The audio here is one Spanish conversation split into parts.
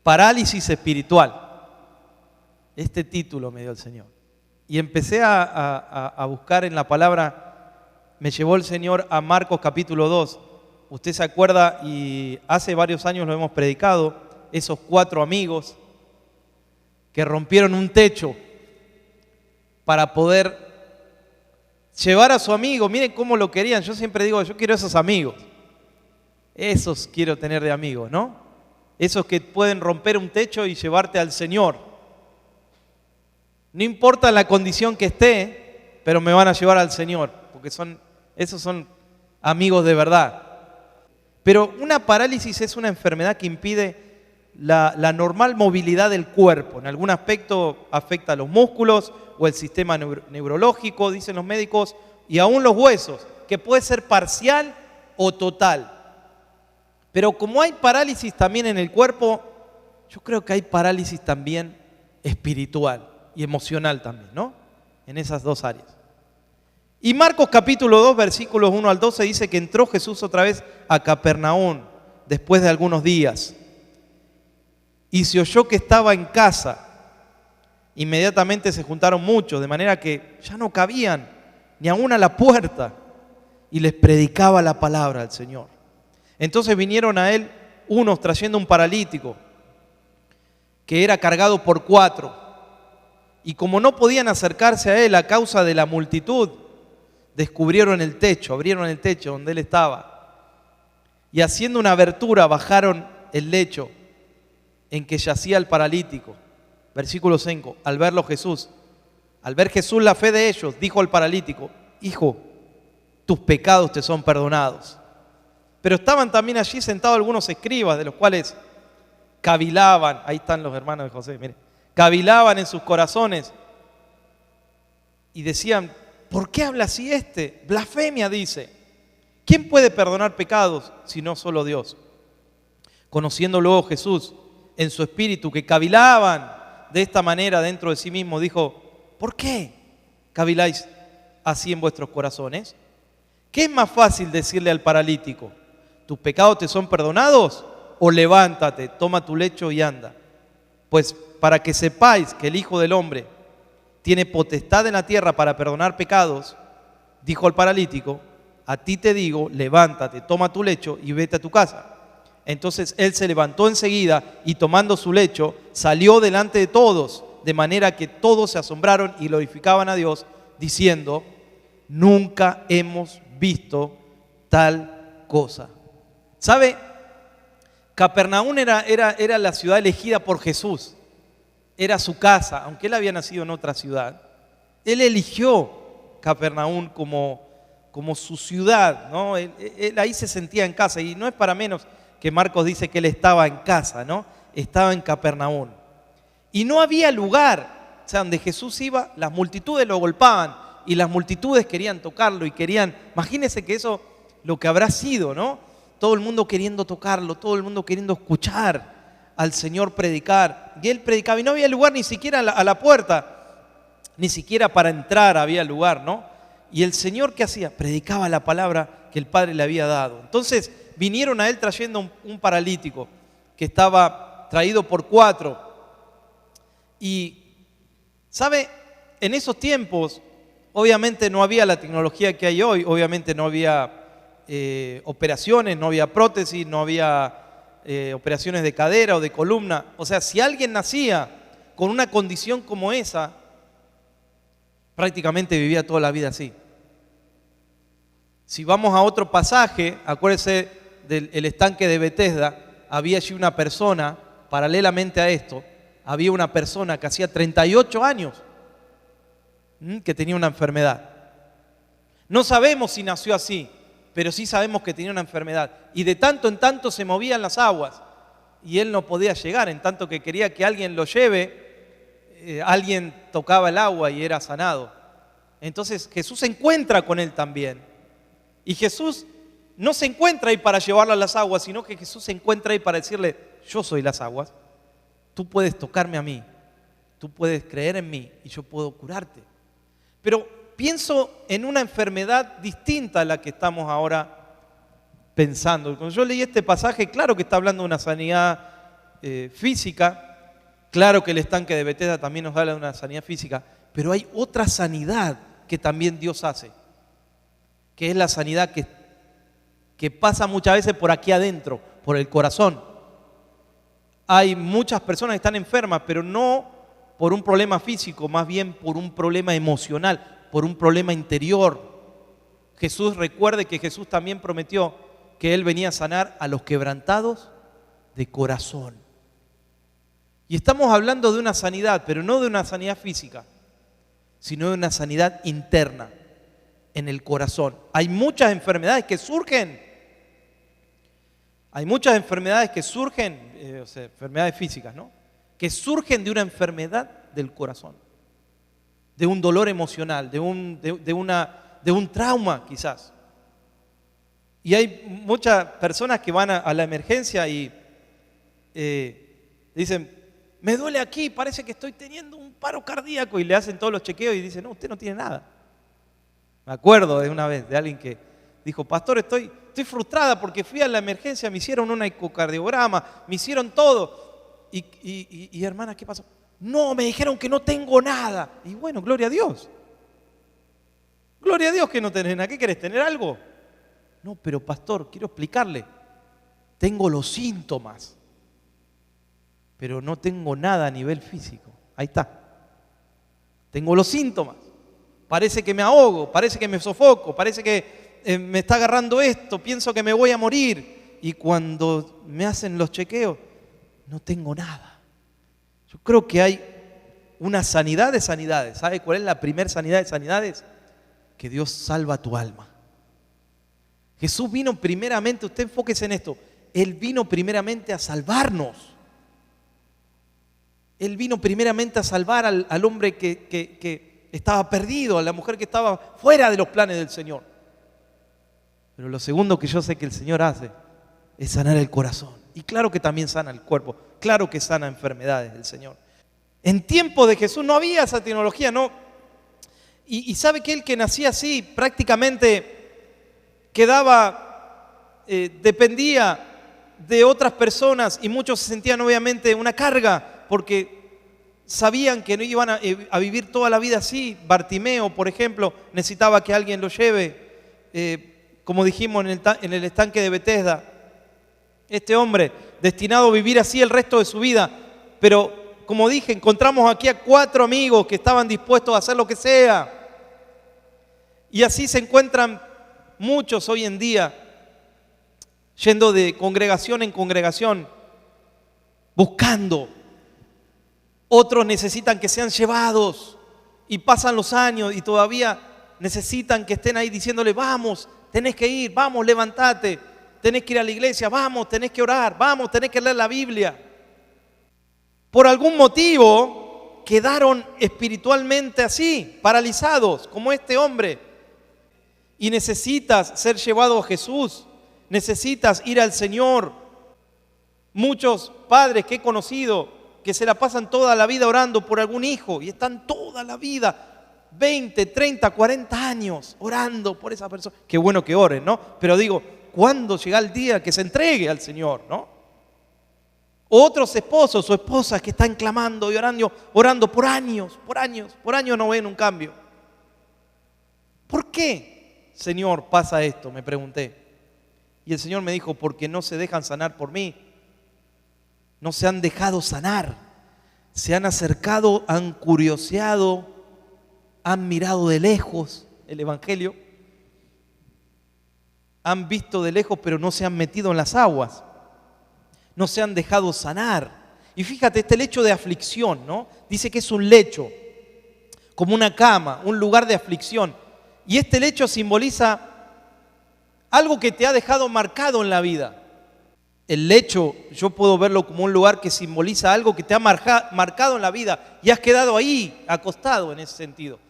parálisis espiritual. Este título me dio el Señor. Y empecé a buscar en la palabra, me llevó el Señor a Marcos capítulo 2. Usted se acuerda, y hace varios años lo hemos predicado, esos 4 amigos que rompieron un techo para poder llevar a su amigo. Miren cómo lo querían. Yo siempre digo, yo quiero esos amigos. Esos quiero tener de amigos, ¿no? Esos que pueden romper un techo y llevarte al Señor. No importa la condición que esté, pero me van a llevar al Señor, porque esos son amigos de verdad. Pero una parálisis es una enfermedad que impide la normal movilidad del cuerpo. En algún aspecto afecta a los músculos o el sistema neurológico, dicen los médicos, y aún los huesos, que puede ser parcial o total. Pero como hay parálisis también en el cuerpo, yo creo que hay parálisis también espiritual y emocional también, ¿no? En esas dos áreas. Y Marcos capítulo 2, versículos 1 al 12 dice que entró Jesús otra vez a Capernaum después de algunos días y se oyó que estaba en casa. Inmediatamente se juntaron muchos, de manera que ya no cabían ni aún a la puerta, y les predicaba la palabra al Señor. Entonces vinieron a él unos trayendo un paralítico que era cargado por 4. Y como no podían acercarse a él a causa de la multitud, descubrieron el techo, abrieron el techo donde él estaba. Y haciendo una abertura, bajaron el lecho en que yacía el paralítico. Versículo 5, al ver Jesús la fe de ellos, dijo al paralítico: hijo, tus pecados te son perdonados. Pero estaban también allí sentados algunos escribas, de los cuales cavilaban. Ahí están los hermanos de José, miren. Cavilaban en sus corazones y decían: ¿por qué habla así este? Blasfemia dice. ¿Quién puede perdonar pecados sino solo Dios? Conociendo luego Jesús en su espíritu que cavilaban de esta manera dentro de sí mismo, dijo: ¿por qué caviláis así en vuestros corazones? ¿Qué es más fácil decirle al paralítico: tus pecados te son perdonados? O levántate, toma tu lecho y anda. Pues para que sepáis que el Hijo del Hombre tiene potestad en la tierra para perdonar pecados, dijo al paralítico: a ti te digo, levántate, toma tu lecho y vete a tu casa. Entonces él se levantó enseguida y tomando su lecho salió delante de todos, de manera que todos se asombraron y glorificaban a Dios, diciendo: nunca hemos visto tal cosa. ¿Sabe? Capernaum era la ciudad elegida por Jesús. Era su casa, aunque él había nacido en otra ciudad. Él eligió Capernaum como su ciudad, ¿no? Él ahí se sentía en casa, y no es para menos que Marcos dice que él estaba en casa, ¿no? Estaba en Capernaum. Y no había lugar, o sea, donde Jesús iba, las multitudes lo golpeaban y las multitudes querían tocarlo y imagínense que eso lo que habrá sido, ¿no? Todo el mundo queriendo tocarlo, todo el mundo queriendo escuchar al Señor predicar. Y él predicaba y no había lugar ni siquiera a la puerta, ni siquiera para entrar había lugar, ¿no? Y el Señor, ¿qué hacía? Predicaba la palabra que el Padre le había dado. Entonces vinieron a él trayendo un paralítico que estaba traído por 4. Y, ¿sabe? En esos tiempos, obviamente no había la tecnología que hay hoy, obviamente no había operaciones, no había prótesis, no había operaciones de cadera o de columna. O sea, si alguien nacía con una condición como esa, prácticamente vivía toda la vida así. Si vamos a otro pasaje, acuérdese del estanque de Betesda, había allí una persona, paralelamente a esto, había una persona que hacía 38 años que tenía una enfermedad. No sabemos si nació así, pero sí sabemos que tenía una enfermedad. Y de tanto en tanto se movían las aguas y él no podía llegar, en tanto que quería que alguien lo lleve, alguien tocaba el agua y era sanado. Entonces Jesús se encuentra con él también. Y Jesús no se encuentra ahí para llevarlo a las aguas, sino que Jesús se encuentra ahí para decirle: yo soy las aguas, tú puedes tocarme a mí, tú puedes creer en mí y yo puedo curarte. Pero pienso en una enfermedad distinta a la que estamos ahora pensando. Cuando yo leí este pasaje, claro que está hablando de una sanidad física. Claro que el estanque de Betesda también nos habla de una sanidad física, pero hay otra sanidad que también Dios hace, que es la sanidad que pasa muchas veces por aquí adentro, por el corazón. Hay muchas personas que están enfermas, pero no por un problema físico, más bien por un problema emocional, por un problema interior. Recuerde que Jesús también prometió que Él venía a sanar a los quebrantados de corazón. Y estamos hablando de una sanidad, pero no de una sanidad física, sino de una sanidad interna, en el corazón. Hay muchas enfermedades que surgen, enfermedades físicas, ¿no? Que surgen de una enfermedad del corazón, de un dolor emocional, de un trauma quizás. Y hay muchas personas que van a la emergencia y dicen, me duele aquí, parece que estoy teniendo un paro cardíaco, y le hacen todos los chequeos y dicen, no, usted no tiene nada. Me acuerdo de una vez de alguien que dijo, pastor, estoy frustrada porque fui a la emergencia, me hicieron un ecocardiograma, me hicieron todo. Y hermana, ¿qué pasó? No, me dijeron que no tengo nada. Y bueno, gloria a Dios. Gloria a Dios que no tenés nada. ¿Qué querés, tener algo? No, pero pastor, quiero explicarle. Tengo los síntomas, pero no tengo nada a nivel físico. Ahí está. Tengo los síntomas. Parece que me ahogo, parece que me sofoco, parece que me está agarrando esto, pienso que me voy a morir. Y cuando me hacen los chequeos, no tengo nada. Yo creo que hay una sanidad de sanidades. ¿Sabe cuál es la primera sanidad de sanidades? Que Dios salva tu alma. Jesús vino primeramente, usted enfóquese en esto, Él vino primeramente a salvarnos. Él vino primeramente a salvar al hombre que estaba perdido, a la mujer que estaba fuera de los planes del Señor. Pero lo segundo que yo sé que el Señor hace es sanar el corazón. Y claro que también sana el cuerpo, claro que sana enfermedades el Señor. En tiempo de Jesús no había esa tecnología, no. Y sabe que él, que nacía así, prácticamente dependía de otras personas, y muchos se sentían obviamente una carga porque sabían que no iban a vivir toda la vida así. Bartimeo, por ejemplo, necesitaba que alguien lo lleve, como dijimos en el estanque de Betesda. Este hombre, destinado a vivir así el resto de su vida, pero como dije, encontramos aquí a 4 amigos que estaban dispuestos a hacer lo que sea. Y así se encuentran muchos hoy en día, yendo de congregación en congregación, buscando. Otros necesitan que sean llevados, y pasan los años y todavía necesitan que estén ahí diciéndole, vamos, tenés que ir, vamos, levántate, tenés que ir a la iglesia, vamos, tenés que orar, vamos, tenés que leer la Biblia. Por algún motivo quedaron espiritualmente así, paralizados, como este hombre. Y necesitas ser llevado a Jesús, necesitas ir al Señor. Muchos padres que he conocido que se la pasan toda la vida orando por algún hijo y están toda la vida, 20, 30, 40 años orando por esa persona. Qué bueno que oren, ¿no? Pero digo, ¿cuándo llega el día que se entregue al Señor, no? Otros esposos o esposas que están clamando y orando por años no ven un cambio. ¿Por qué, Señor, pasa esto? Me pregunté. Y el Señor me dijo, porque no se dejan sanar por mí. No se han dejado sanar. Se han acercado, han curioseado, han mirado de lejos el Evangelio. Han visto de lejos, pero no se han metido en las aguas. No se han dejado sanar. Y fíjate, este lecho de aflicción, ¿no? Dice que es un lecho, como una cama, un lugar de aflicción. Y este lecho simboliza algo que te ha dejado marcado en la vida. El lecho, yo puedo verlo como un lugar que simboliza algo que te ha marcado en la vida y has quedado ahí, acostado en ese sentido.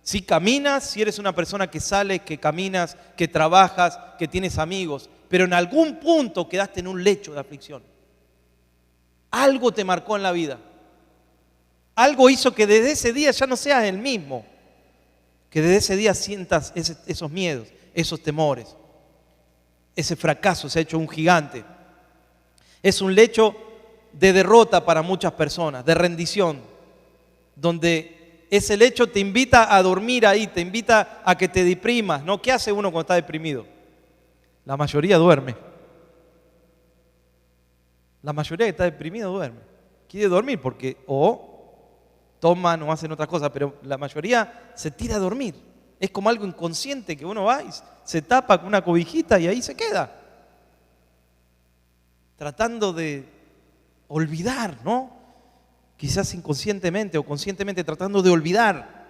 Si caminas, si eres una persona que sales, que caminas, que trabajas, que tienes amigos, pero en algún punto quedaste en un lecho de aflicción. Algo te marcó en la vida. Algo hizo que desde ese día ya no seas el mismo. Que desde ese día sientas esos miedos, esos temores. Ese fracaso se ha hecho un gigante. Es un lecho de derrota para muchas personas, de rendición, donde ese lecho te invita a dormir ahí, te invita a que te deprimas, ¿no? ¿Qué hace uno cuando está deprimido? La mayoría duerme. La mayoría que está deprimido duerme. Quiere dormir porque o toman o hacen otras cosas, pero la mayoría se tira a dormir. Es como algo inconsciente que uno va y se tapa con una cobijita y ahí se queda. Tratando de olvidar, ¿no? Quizás inconscientemente o conscientemente tratando de olvidar.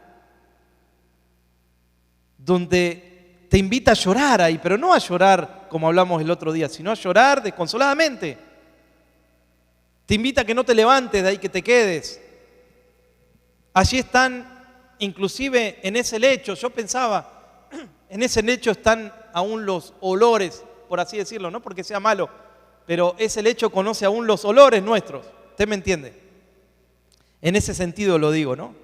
Donde te invita a llorar ahí, pero no a llorar como hablamos el otro día, sino a llorar desconsoladamente. Te invita a que no te levantes de ahí, que te quedes. Allí están, inclusive en ese lecho, yo pensaba, en ese lecho están aún los olores, por así decirlo, no porque sea malo, pero ese lecho conoce aún los olores nuestros. ¿Usted me entiende? En ese sentido lo digo, ¿no?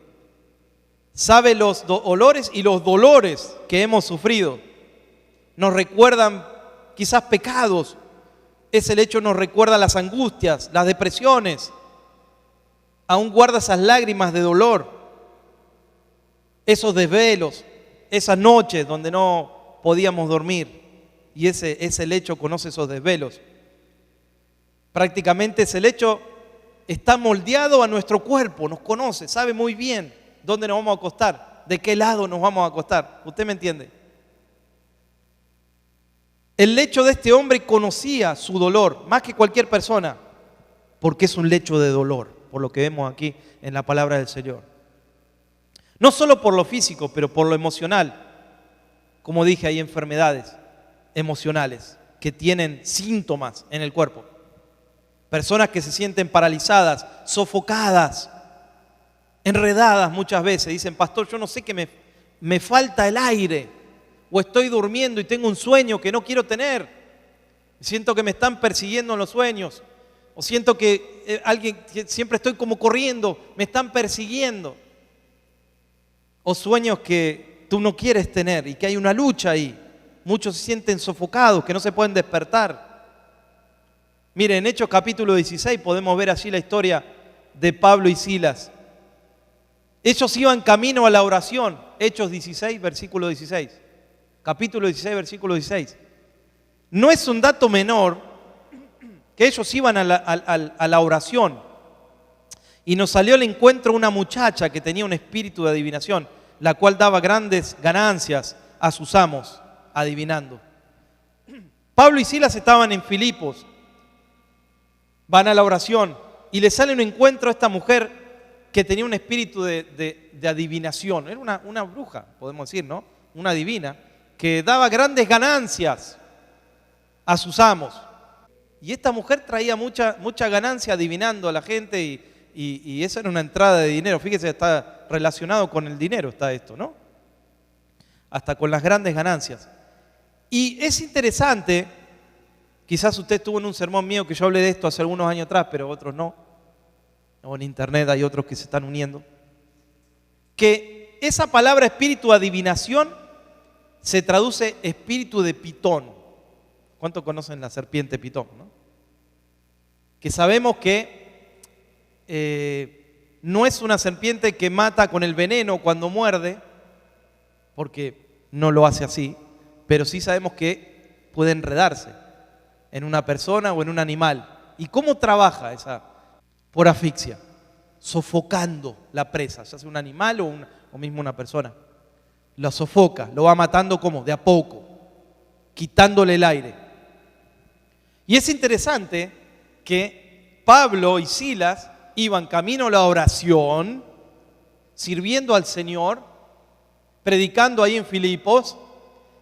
Sabe los olores y los dolores que hemos sufrido. Nos recuerdan quizás pecados. Ese lecho nos recuerda las angustias, las depresiones. Aún guarda esas lágrimas de dolor, esos desvelos, esas noches donde no podíamos dormir. Y ese lecho conoce esos desvelos. Prácticamente ese lecho está moldeado a nuestro cuerpo, nos conoce, sabe muy bien dónde nos vamos a acostar, de qué lado nos vamos a acostar. ¿Usted me entiende? El lecho de este hombre conocía su dolor, más que cualquier persona, porque es un lecho de dolor, por lo que vemos aquí en la palabra del Señor. No solo por lo físico, pero por lo emocional. Como dije, hay enfermedades emocionales que tienen síntomas en el cuerpo. Personas que se sienten paralizadas, sofocadas, enredadas muchas veces. Dicen, pastor, yo no sé qué me falta el aire. O estoy durmiendo y tengo un sueño que no quiero tener. Siento que me están persiguiendo en los sueños. O siento que siempre estoy como corriendo, me están persiguiendo. O sueños que tú no quieres tener y que hay una lucha ahí. Muchos se sienten sofocados, que no se pueden despertar. Mire, en Hechos capítulo 16 podemos ver allí la historia de Pablo y Silas. Ellos iban camino a la oración. Hechos 16, versículo 16. Capítulo 16, versículo 16. No es un dato menor que ellos iban a la oración y nos salió al encuentro una muchacha que tenía un espíritu de adivinación, la cual daba grandes ganancias a sus amos, adivinando. Pablo y Silas estaban en Filipos, van a la oración y le sale un encuentro a esta mujer que tenía un espíritu de adivinación. Era una bruja, podemos decir, ¿no? Una adivina, que daba grandes ganancias a sus amos. Y esta mujer traía mucha ganancia adivinando a la gente y esa era una entrada de dinero. Fíjese, está relacionado con el dinero, está esto, ¿no? Hasta con las grandes ganancias. Y es interesante, quizás usted estuvo en un sermón mío que yo hablé de esto hace algunos años atrás, pero otros no. O en internet hay otros que se están uniendo. Que esa palabra espíritu de adivinación se traduce espíritu de pitón. ¿Cuántos conocen la serpiente pitón, no? Que sabemos que no es una serpiente que mata con el veneno cuando muerde, porque no lo hace así, pero sí sabemos que puede enredarse en una persona o en un animal. ¿Y cómo trabaja esa? Por asfixia, sofocando la presa, ya sea un animal o mismo una persona. Lo sofoca, lo va matando como de a poco, quitándole el aire. Y es interesante que Pablo y Silas iban camino a la oración, sirviendo al Señor, predicando ahí en Filipos,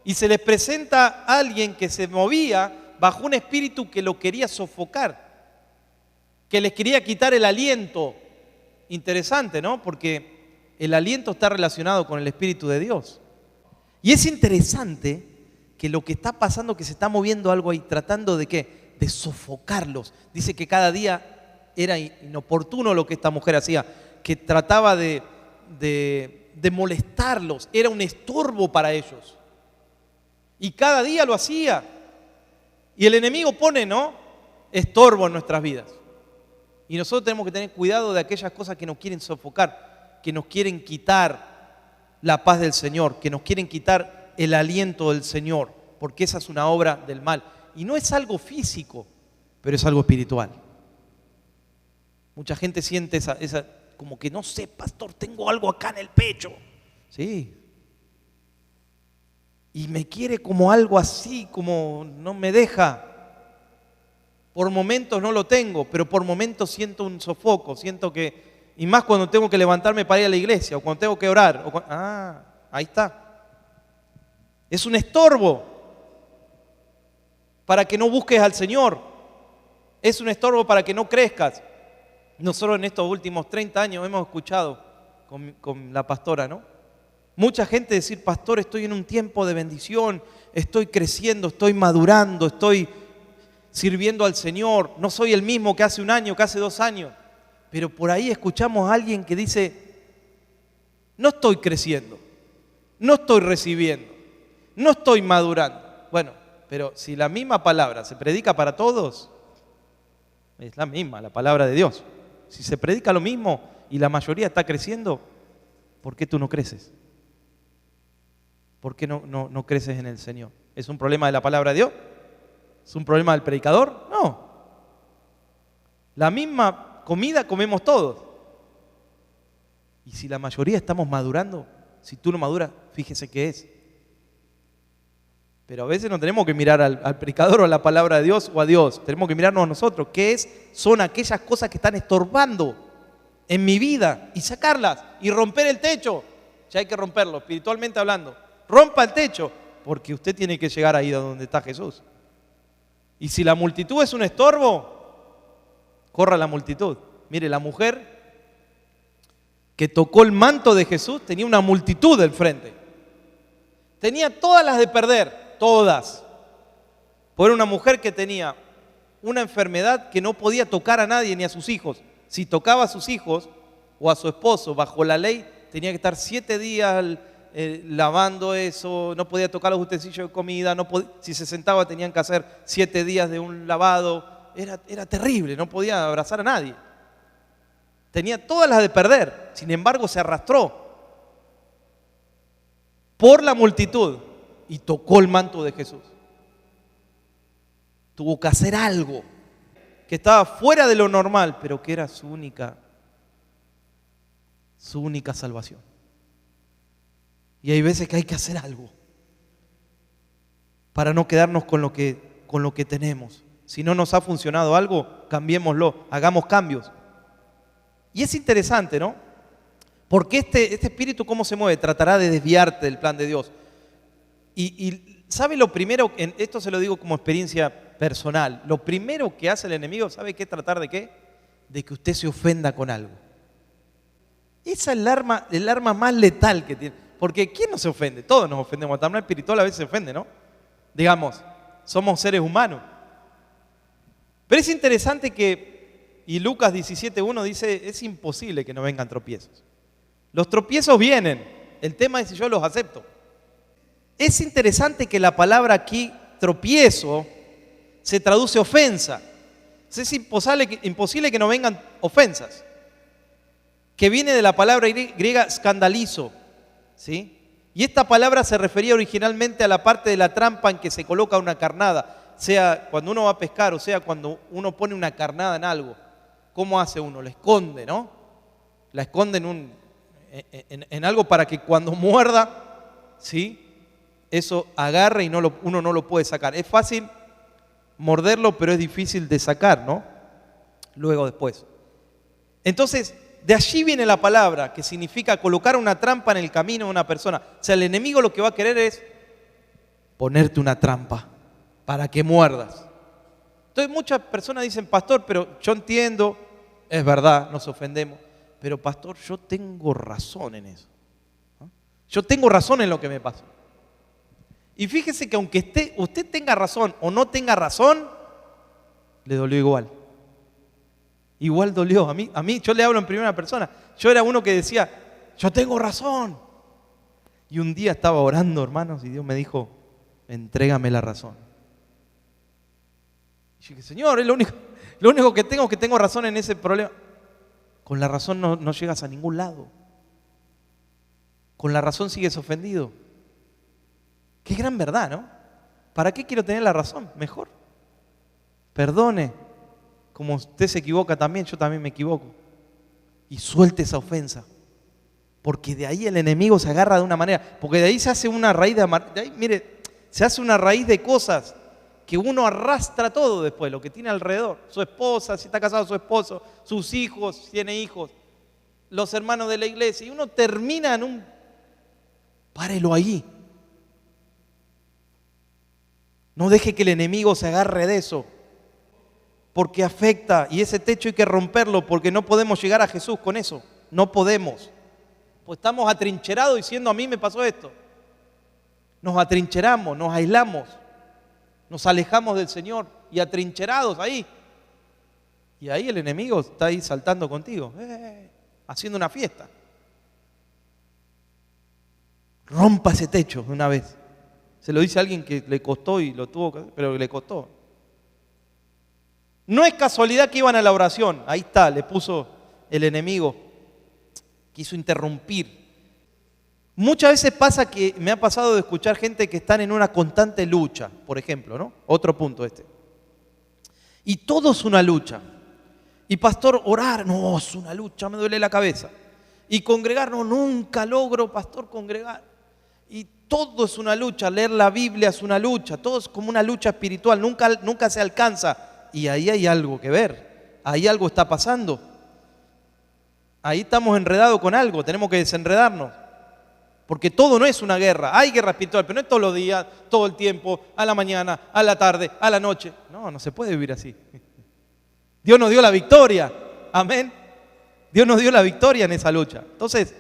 y se les presenta a alguien que se movía bajo un espíritu que lo quería sofocar, que les quería quitar el aliento. Interesante, ¿no? Porque el aliento está relacionado con el Espíritu de Dios. Y es interesante que lo que está pasando, que se está moviendo algo ahí, tratando de ¿qué? De sofocarlos. Dice que cada día era inoportuno lo que esta mujer hacía, que trataba de molestarlos, era un estorbo para ellos. Y cada día lo hacía. Y el enemigo pone, ¿no?, estorbo en nuestras vidas. Y nosotros tenemos que tener cuidado de aquellas cosas que nos quieren sofocar, que nos quieren quitar la paz del Señor, que nos quieren quitar el aliento del Señor, porque esa es una obra del mal. Y no es algo físico, pero es algo espiritual. Mucha gente siente esa como que no sé, pastor, tengo algo acá en el pecho. Sí. Y me quiere como algo así, como no me deja. Por momentos no lo tengo, pero por momentos siento un sofoco, siento que, y más cuando tengo que levantarme para ir a la iglesia, o cuando tengo que orar. Ahí está. Es un estorbo para que no busques al Señor. Es un estorbo para que no crezcas. Nosotros en estos últimos 30 años hemos escuchado con la pastora, ¿no? Mucha gente decir, pastor, estoy en un tiempo de bendición, estoy creciendo, estoy madurando, estoy sirviendo al Señor, no soy el mismo que hace un año, que hace 2 años. Pero por ahí escuchamos a alguien que dice, no estoy creciendo, no estoy recibiendo, no estoy madurando. Bueno, pero si la misma palabra se predica para todos, es la misma, la palabra de Dios. Si se predica lo mismo y la mayoría está creciendo, ¿por qué tú no creces? ¿Por qué no creces en el Señor? ¿Es un problema de la palabra de Dios? ¿Es un problema del predicador? No. La misma comida comemos todos. Y si la mayoría estamos madurando, si tú no maduras, fíjese qué es. Pero a veces no tenemos que mirar al predicador o a la palabra de Dios o a Dios. Tenemos que mirarnos a nosotros. ¿Qué es? Son aquellas cosas que están estorbando en mi vida y sacarlas y romper el techo. Ya hay que romperlo, espiritualmente hablando. Rompa el techo, porque usted tiene que llegar ahí donde está Jesús. Y si la multitud es un estorbo, corra la multitud. Mire, la mujer que tocó el manto de Jesús tenía una multitud del frente. Tenía todas las de perder, todas. Porque era una mujer que tenía una enfermedad que no podía tocar a nadie ni a sus hijos. Si tocaba a sus hijos o a su esposo, bajo la ley, tenía que estar 7 días lavando eso, no podía tocar los utensilios de comida, si se sentaba tenían que hacer 7 días de un lavado. Era terrible, no podía abrazar a nadie. Tenía todas las de perder, sin embargo se arrastró por la multitud y tocó el manto de Jesús. Tuvo que hacer algo que estaba fuera de lo normal, pero que era su única salvación. Y hay veces que hay que hacer algo para no quedarnos con lo que tenemos. Si no nos ha funcionado algo, cambiémoslo, hagamos cambios. Y es interesante, ¿no? Porque este espíritu, ¿cómo se mueve? Tratará de desviarte del plan de Dios. Y ¿sabe lo primero? Esto se lo digo como experiencia personal. Lo primero que hace el enemigo, ¿sabe qué? Tratar de qué? De que usted se ofenda con algo. Esa es el arma más letal que tiene. Porque ¿quién no se ofende? Todos nos ofendemos. Hasta el espiritual a veces se ofende, ¿no? Digamos, somos seres humanos. Pero es interesante que, y Lucas 17:1 dice, es imposible que no vengan tropiezos. Los tropiezos vienen. El tema es si yo los acepto. Es interesante que la palabra aquí, tropiezo, se traduce ofensa. Es imposible que no vengan ofensas. Que viene de la palabra griega escandalizo. ¿Sí? Y esta palabra se refería originalmente a la parte de la trampa en que se coloca una carnada, sea cuando uno va a pescar, o sea cuando uno pone una carnada en algo. ¿Cómo hace uno? La esconde, ¿no? La esconde en algo para que cuando muerda, ¿sí? Eso agarre y uno no lo puede sacar. Es fácil morderlo, pero es difícil de sacar, ¿no? Luego después. Entonces, de allí viene la palabra, que significa colocar una trampa en el camino de una persona. O sea, el enemigo lo que va a querer es ponerte una trampa para que muerdas. Entonces muchas personas dicen, pastor, pero yo entiendo, es verdad, nos ofendemos, pero pastor, yo tengo razón en eso. ¿No? Yo tengo razón en lo que me pasó. Y fíjese que aunque usted tenga razón o no tenga razón, le dolió igual. Igual dolió. A mí, yo le hablo en primera persona. Yo era uno que decía, yo tengo razón. Y un día estaba orando, hermanos, y Dios me dijo, entrégame la razón. Y yo dije, Señor, es lo único. Lo único que tengo es que tengo razón en ese problema. Con la razón no llegas a ningún lado. Con la razón sigues ofendido. Qué gran verdad, ¿no? ¿Para qué quiero tener la razón? Mejor. Perdone. Como usted se equivoca también, yo también me equivoco. Y suelte esa ofensa. Porque de ahí el enemigo se agarra de una manera. Porque de ahí se hace una raíz mire, se hace una raíz de cosas que uno arrastra todo después, lo que tiene alrededor. Su esposa, si está casado su esposo, sus hijos, si tiene hijos, los hermanos de la iglesia. Y uno termina en un... Párelo ahí. No deje que el enemigo se agarre de eso. Porque afecta, y ese techo hay que romperlo, porque no podemos llegar a Jesús con eso. No podemos. Pues estamos atrincherados diciendo, a mí me pasó esto. Nos atrincheramos, nos aislamos, nos alejamos del Señor y atrincherados ahí. Y ahí el enemigo está ahí saltando contigo, haciendo una fiesta. Rompa ese techo de una vez. Se lo dice a alguien que le costó y lo tuvo que hacer, pero le costó. No es casualidad que iban a la oración. Ahí está, le puso el enemigo. Quiso interrumpir. Muchas veces pasa que me ha pasado de escuchar gente que están en una constante lucha, por ejemplo, ¿no? Otro punto este. Y todo es una lucha. Y pastor, orar, no, es una lucha, me duele la cabeza. Y congregar, no, nunca logro, pastor, congregar. Y todo es una lucha, leer la Biblia es una lucha, todo es como una lucha espiritual, nunca se alcanza. Y ahí hay algo que ver, ahí algo está pasando. Ahí estamos enredados con algo, tenemos que desenredarnos. Porque todo no es una guerra, hay guerra espiritual, pero no es todos los días, todo el tiempo, a la mañana, a la tarde, a la noche. No se puede vivir así. Dios nos dio la victoria, amén. Dios nos dio la victoria en esa lucha. Entonces,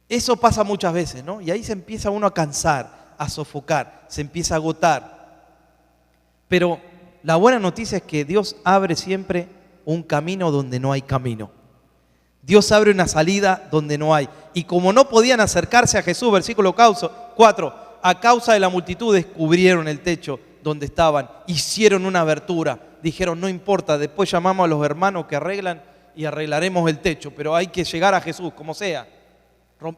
eso pasa muchas veces, ¿no? Y ahí se empieza uno a cansar, a sofocar, se empieza a agotar. Pero la buena noticia es que Dios abre siempre un camino donde no hay camino. Dios abre una salida donde no hay. Y como no podían acercarse a Jesús, versículo 4, a causa de la multitud descubrieron el techo donde estaban, hicieron una abertura, dijeron no importa, después llamamos a los hermanos que arreglan y arreglaremos el techo, pero hay que llegar a Jesús, como sea.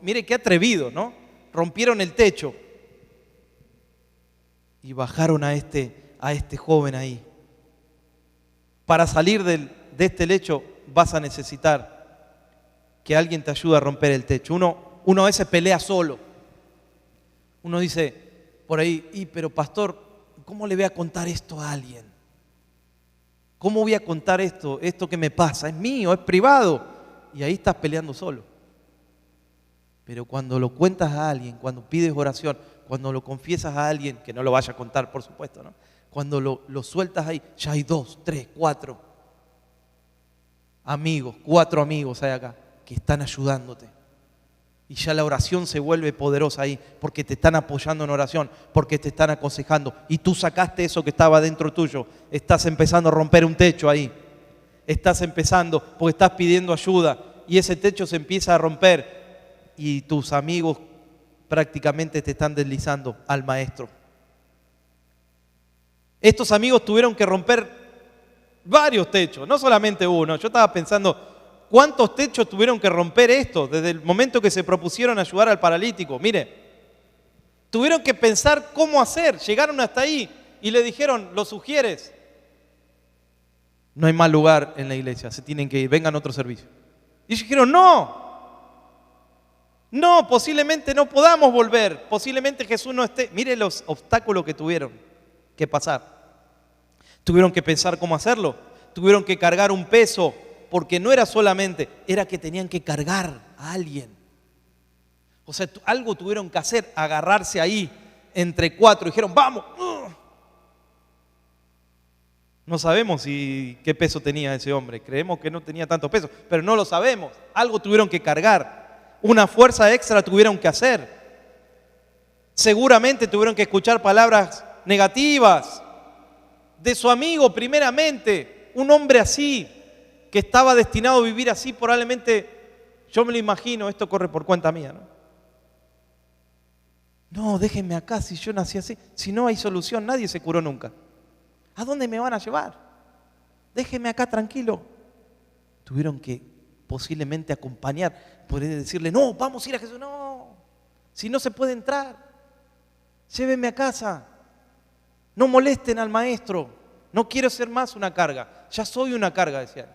Mire qué atrevido, ¿no? Rompieron el techo y bajaron a este joven ahí. Para salir de este lecho vas a necesitar que alguien te ayude a romper el techo. Uno a veces pelea solo. Uno dice por ahí, pero pastor, ¿cómo le voy a contar esto a alguien? ¿Cómo voy a contar esto que me pasa? Es mío, es privado. Y ahí estás peleando solo. Pero cuando lo cuentas a alguien, cuando pides oración, cuando lo confiesas a alguien, que no lo vaya a contar, por supuesto, ¿no? Cuando lo sueltas ahí, ya hay 2, 3, 4 amigos, 4 amigos hay acá que están ayudándote. Y ya la oración se vuelve poderosa ahí, porque te están apoyando en oración, porque te están aconsejando. Y tú sacaste eso que estaba dentro tuyo. Estás empezando a romper un techo ahí. Estás empezando porque estás pidiendo ayuda. Y ese techo se empieza a romper. Y tus amigos prácticamente te están deslizando al maestro. Estos amigos tuvieron que romper varios techos, no solamente uno. Yo estaba pensando, ¿cuántos techos tuvieron que romper estos desde el momento que se propusieron ayudar al paralítico? Mire, tuvieron que pensar cómo hacer. Llegaron hasta ahí y le dijeron, ¿lo sugieres? No hay más lugar en la iglesia, se tienen que ir, vengan a otro servicio. Y ellos dijeron, no, posiblemente no podamos volver, posiblemente Jesús no esté. Mire los obstáculos que tuvieron que pasar. Tuvieron que pensar cómo hacerlo, tuvieron que cargar un peso, porque no era solamente, era que tenían que cargar a alguien. O sea, algo tuvieron que hacer, agarrarse ahí entre 4. Dijeron, vamos. No sabemos qué peso tenía ese hombre. Creemos que no tenía tanto peso, pero no lo sabemos. Algo tuvieron que cargar. Una fuerza extra tuvieron que hacer. Seguramente tuvieron que escuchar palabras negativas de su amigo primeramente. Un hombre así, que estaba destinado a vivir así, probablemente, yo me lo imagino, esto corre por cuenta mía, No, déjenme acá si yo nací así. Si no hay solución, nadie se curó nunca. ¿A dónde me van a llevar? déjeme acá tranquilo. Tuvieron que posiblemente acompañar, poder decirle, no, vamos a ir a Jesús. No, si no se puede entrar, llévenme a casa. No molesten al maestro, no quiero ser más una carga. Ya soy una carga, decían.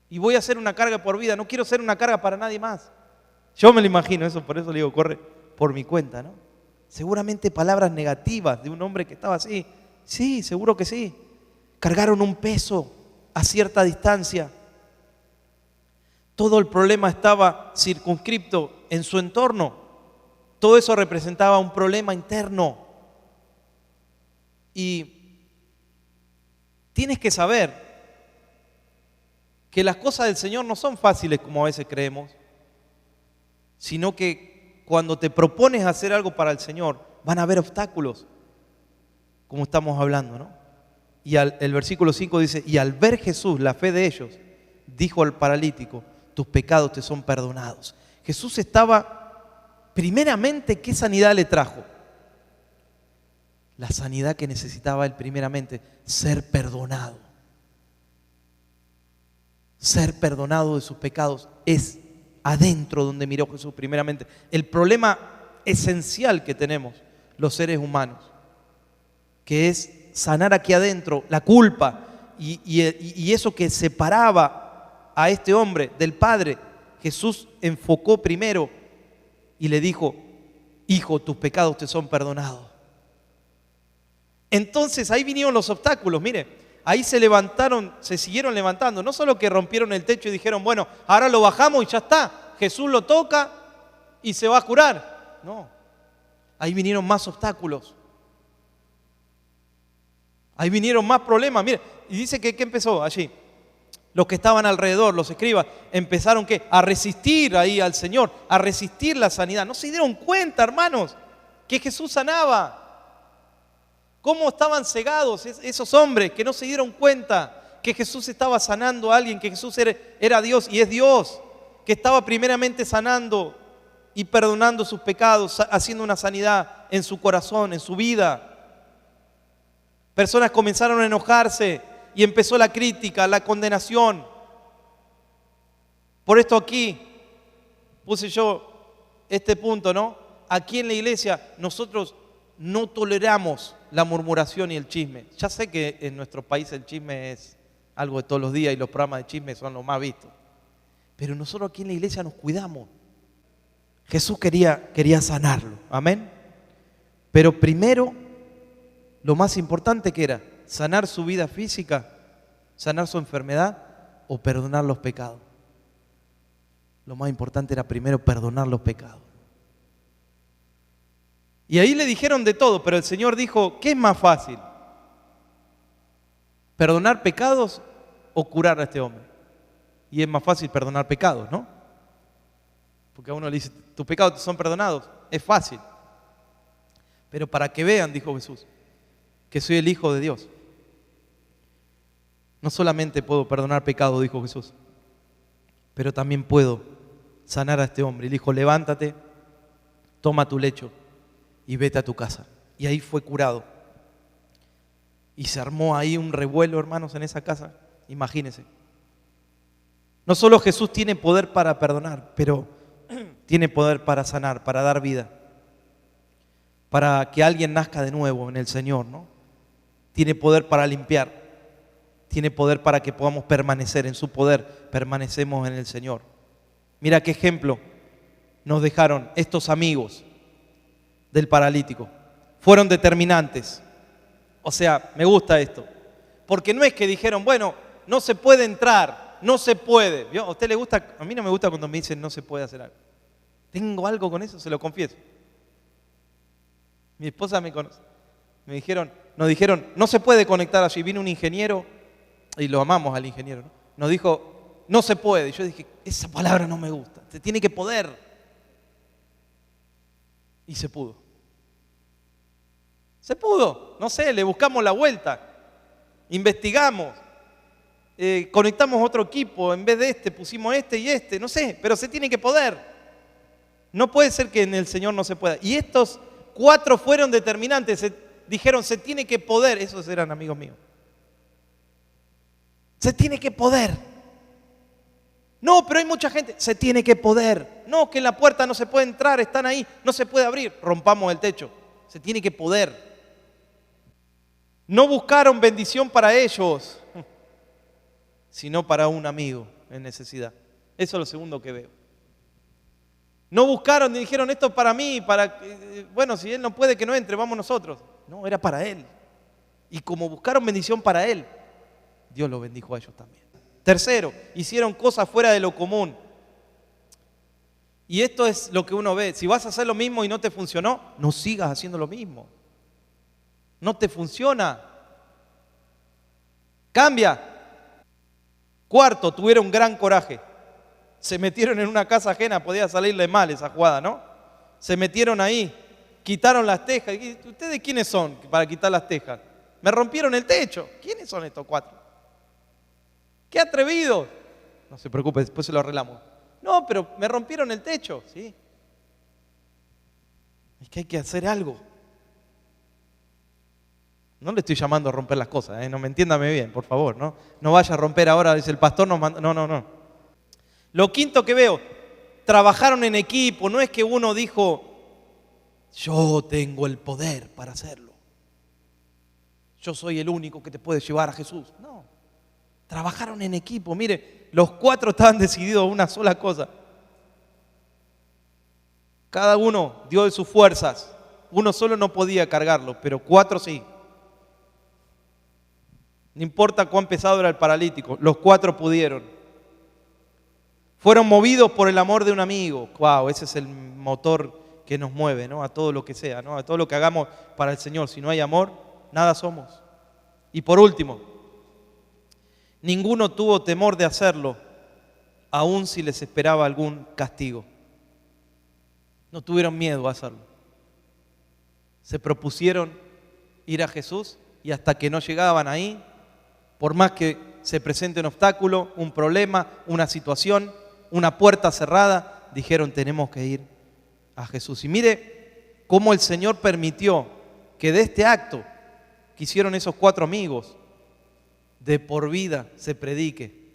Y voy a ser una carga por vida, no quiero ser una carga para nadie más. Yo me lo imagino eso, por eso le digo, corre por mi cuenta, ¿no? Seguramente palabras negativas de un hombre que estaba así. Sí, seguro que sí. Cargaron un peso a cierta distancia. Todo el problema estaba circunscripto en su entorno. Todo eso representaba un problema interno. Y tienes que saber que las cosas del Señor no son fáciles como a veces creemos, sino que cuando te propones hacer algo para el Señor, van a haber obstáculos, como estamos hablando, ¿no? Y el versículo 5 dice, y al ver Jesús la fe de ellos, dijo al paralítico, tus pecados te son perdonados. Jesús estaba, primeramente, ¿qué sanidad le trajo? La sanidad que necesitaba él primeramente, ser perdonado. Ser perdonado de sus pecados es adentro donde miró Jesús primeramente. El problema esencial que tenemos los seres humanos, que es sanar aquí adentro la culpa y eso que separaba a este hombre del Padre, Jesús enfocó primero y le dijo, hijo, tus pecados te son perdonados. Entonces ahí vinieron los obstáculos, mire, ahí se levantaron, se siguieron levantando, no solo que rompieron el techo y dijeron, bueno, ahora lo bajamos y ya está, Jesús lo toca y se va a curar. No, ahí vinieron más obstáculos. Ahí vinieron más problemas, mire, y dice que ¿qué empezó allí? Los que estaban alrededor, los escribas, empezaron ¿qué? A resistir ahí al Señor, a resistir la sanidad. No se dieron cuenta, hermanos, que Jesús sanaba. ¿Cómo estaban cegados esos hombres que no se dieron cuenta que Jesús estaba sanando a alguien, que Jesús era Dios y es Dios, que estaba primeramente sanando y perdonando sus pecados, haciendo una sanidad en su corazón, en su vida? Personas comenzaron a enojarse y empezó la crítica, la condenación. Por esto aquí puse yo este punto, ¿no? Aquí en la iglesia nosotros no toleramos la murmuración y el chisme. Ya sé que en nuestro país el chisme es algo de todos los días y los programas de chisme son los más vistos. Pero nosotros aquí en la iglesia nos cuidamos. Jesús quería sanarlo, amén. Pero primero, lo más importante que era sanar su vida física, sanar su enfermedad o perdonar los pecados. Lo más importante era primero perdonar los pecados. Y ahí le dijeron de todo, pero el Señor dijo, ¿qué es más fácil? ¿Perdonar pecados o curar a este hombre? Y es más fácil perdonar pecados, ¿no? Porque a uno le dice, tus pecados son perdonados. Es fácil. Pero para que vean, dijo Jesús, que soy el Hijo de Dios. No solamente puedo perdonar pecados, dijo Jesús, pero también puedo sanar a este hombre. Y le dijo, levántate, toma tu lecho y vete a tu casa. Y ahí fue curado. Y se armó ahí un revuelo, hermanos, en esa casa. Imagínense. No solo Jesús tiene poder para perdonar, pero tiene poder para sanar, para dar vida. Para que alguien nazca de nuevo en el Señor, ¿no? Tiene poder para limpiar. Tiene poder para que podamos permanecer en su poder. Permanecemos en el Señor. Mira qué ejemplo nos dejaron estos amigos del paralítico. Fueron determinantes. O sea, me gusta esto. Porque no es que dijeron, bueno, no se puede entrar, no se puede. ¿Vio? ¿A usted le gusta? A mí no me gusta cuando me dicen no se puede hacer algo. Tengo algo con eso, se lo confieso. Mi esposa me conoce. Nos dijeron, no se puede conectar allí. Vino un ingeniero, y lo amamos al ingeniero, ¿no? Nos dijo, no se puede. Y yo dije, esa palabra no me gusta. Se tiene que poder. Y se pudo. Se pudo. No sé, le buscamos la vuelta. Investigamos. Conectamos otro equipo. En vez de este, pusimos este y este. No sé, pero se tiene que poder. No puede ser que en el Señor no se pueda. Y estos 4 fueron determinantes. Dijeron, se tiene que poder. Esos eran amigos míos. Se tiene que poder. No, pero hay mucha gente. Se tiene que poder. No, que en la puerta no se puede entrar, están ahí, no se puede abrir. Rompamos el techo. Se tiene que poder. No buscaron bendición para ellos, sino para un amigo en necesidad. Eso es lo segundo que veo. No buscaron ni dijeron esto es para mí, bueno, si él no puede que no entre, vamos nosotros. No, era para él. Y como buscaron bendición para él, Dios lo bendijo a ellos también. Tercero, hicieron cosas fuera de lo común. Y esto es lo que uno ve. Si vas a hacer lo mismo y no te funcionó, no sigas haciendo lo mismo. No te funciona. Cambia. Cuarto, tuvieron gran coraje. Se metieron en una casa ajena, podía salirle mal esa jugada, ¿no? Se metieron ahí, quitaron las tejas. ¿Ustedes quiénes son para quitar las tejas? Me rompieron el techo. ¿Quiénes son estos cuatro? ¡Qué atrevidos! No se preocupe, después se lo arreglamos. No, pero me rompieron el techo, ¿sí? Es que hay que hacer algo. No le estoy llamando a romper las cosas, ¿eh? No me entiéndame bien, por favor, ¿no? No vaya a romper ahora, dice el pastor, nos manda. No. Lo quinto que veo, trabajaron en equipo, no es que uno dijo, yo tengo el poder para hacerlo. Yo soy el único que te puede llevar a Jesús. No, trabajaron en equipo. Mire, los cuatro estaban decididos a una sola cosa. Cada uno dio de sus fuerzas. Uno solo no podía cargarlo, pero cuatro sí. No importa cuán pesado era el paralítico, los cuatro pudieron. Fueron movidos por el amor de un amigo. Wow, ese es el motor que nos mueve, ¿no? A todo lo que sea, ¿no? A todo lo que hagamos para el Señor. Si no hay amor, nada somos. Y por último, ninguno tuvo temor de hacerlo, aun si les esperaba algún castigo. No tuvieron miedo a hacerlo. Se propusieron ir a Jesús y hasta que no llegaban ahí, por más que se presente un obstáculo, un problema, una situación, una puerta cerrada, dijeron tenemos que ir a Jesús. Y mire cómo el Señor permitió que de este acto que hicieron esos cuatro amigos, de por vida se predique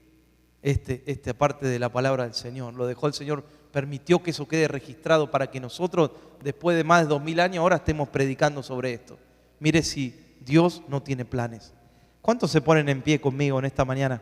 esta parte de la palabra del Señor. Lo dejó el Señor, permitió que eso quede registrado para que nosotros, después de más de 2000 años, ahora estemos predicando sobre esto. Mire si Dios no tiene planes. ¿Cuántos se ponen en pie conmigo en esta mañana?